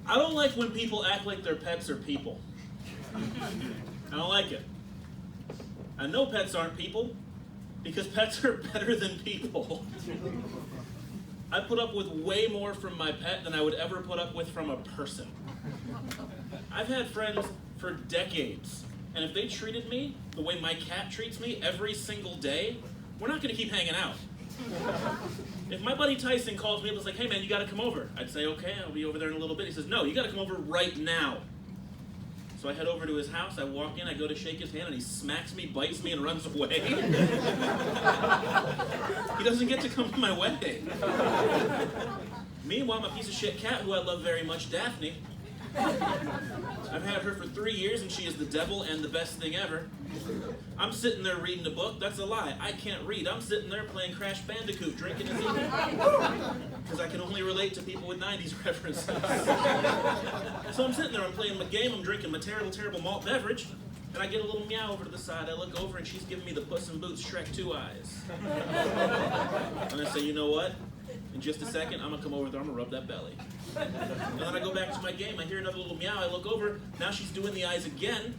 I don't like when people act like their pets are people. I don't like it. I know pets aren't people because pets are better than people. I put up with way more from my pet than I would ever put up with from a person. I've had friends for decades, and if they treated me the way my cat treats me every single day, we're not going to keep hanging out. If my buddy Tyson calls me and was like, hey man, you got to come over, I'd say, okay, I'll be over there in a little bit. He says, no, you got to come over right now. So I head over to his house, I walk in, I go to shake his hand, and he smacks me, bites me, and runs away. He doesn't get to come my way. Meanwhile, my piece of shit cat, who I love very much, Daphne, I've had her for 3 years, and she is the devil and the best thing ever. I'm sitting there reading a book. That's a lie. I can't read. I'm sitting there playing Crash Bandicoot, drinking and eating. Because I can only relate to people with 90s references. So I'm sitting there, I'm playing my game, I'm drinking my terrible, terrible malt beverage, and I get a little meow over to the side. I look over, and she's giving me the Puss in Boots Shrek 2 eyes. And I say, you know what? In just a second, I'm going to come over there, I'm going to rub that belly. And then I go back to my game, I hear another little meow, I look over, now she's doing the eyes again,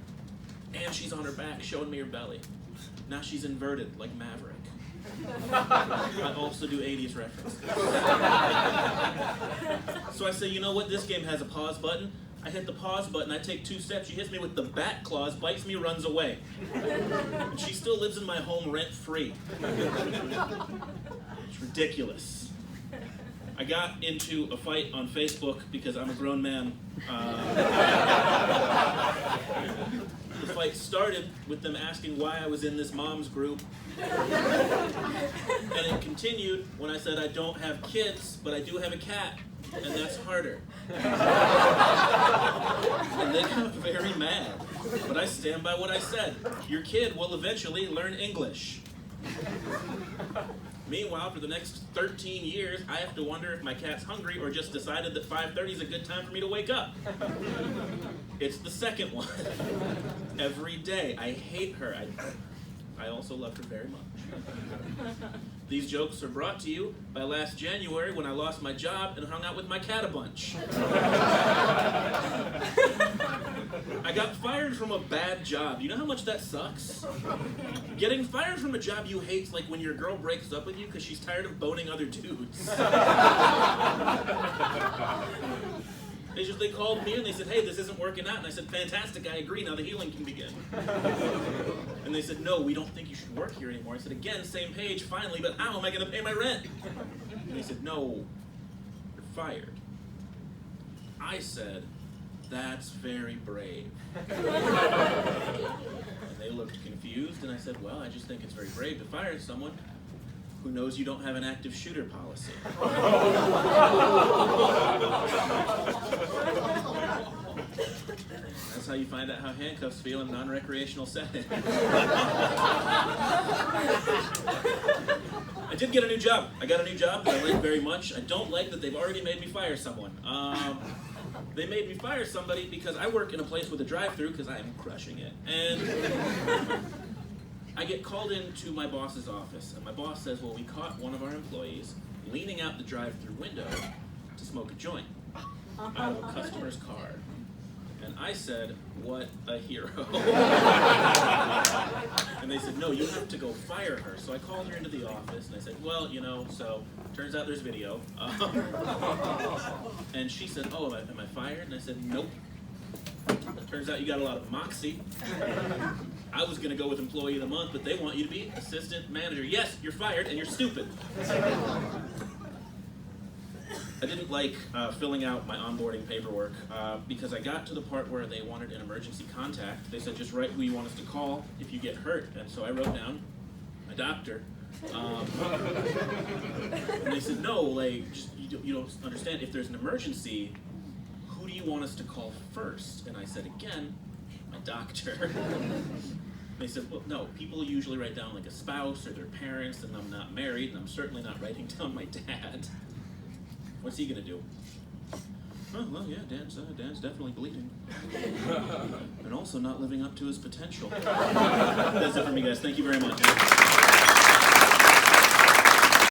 and she's on her back, showing me her belly. Now she's inverted, like Maverick. I also do 80s references. So I say, you know what, this game has a pause button. I hit the pause button, I take 2 steps, she hits me with the bat claws, bites me, runs away. And she still lives in my home rent-free. It's ridiculous. I got into a fight on Facebook because I'm a grown man. The fight started with them asking why I was in this mom's group. And it continued when I said I don't have kids, but I do have a cat, and that's harder. And they got very mad. But I stand by what I said. Your kid will eventually learn English. Meanwhile, for the next 13 years, I have to wonder if my cat's hungry or just decided that 5:30 is a good time for me to wake up. It's the second one. Every day. I hate her. I also love her very much. These jokes are brought to you by last January when I lost my job and hung out with my cat a bunch. I got fired from a bad job. You know how much that sucks? Getting fired from a job you hate is like when your girl breaks up with you because she's tired of boning other dudes. They called me and they said, hey, this isn't working out. And I said, fantastic, I agree, now the healing can begin. And they said, no, we don't think you should work here anymore. I said, again, same page, finally, but how am I going to pay my rent? And they said, no, you're fired. I said, that's very brave. And they looked confused, and I said, well, I just think it's very brave to fire someone who knows you don't have an active shooter policy. That's how you find out how handcuffs feel in a non-recreational setting. I did get a new job. I got a new job that I like very much. I don't like that they've already made me fire someone. They made me fire somebody because I work in a place with a drive-thru because I am crushing it. And I get called into my boss's office, and my boss says, well, we caught one of our employees leaning out the drive-thru window to smoke a joint out of a customer's car. And I said, what a hero. And they said, no, you have to go fire her. So I called her into the office, and I said, well, you know, so turns out there's video. And she said, oh, am I fired? And I said, nope. Turns out you got a lot of moxie. I was going to go with Employee of the Month, but they want you to be Assistant Manager. Yes, you're fired, and you're stupid. I didn't like filling out my onboarding paperwork because I got to the part where they wanted an emergency contact. They said, just write who you want us to call if you get hurt. And so I wrote down my doctor. And they said, no, like, just, you don't understand. If there's an emergency, who do you want us to call first? And I said, again, my doctor. They said, well, no, people usually write down like a spouse or their parents, and I'm not married, and I'm certainly not writing down my dad. What's he gonna do? Oh, well, yeah, Dan's definitely bleeding. And also not living up to his potential. That's it for me, guys. Thank you very much.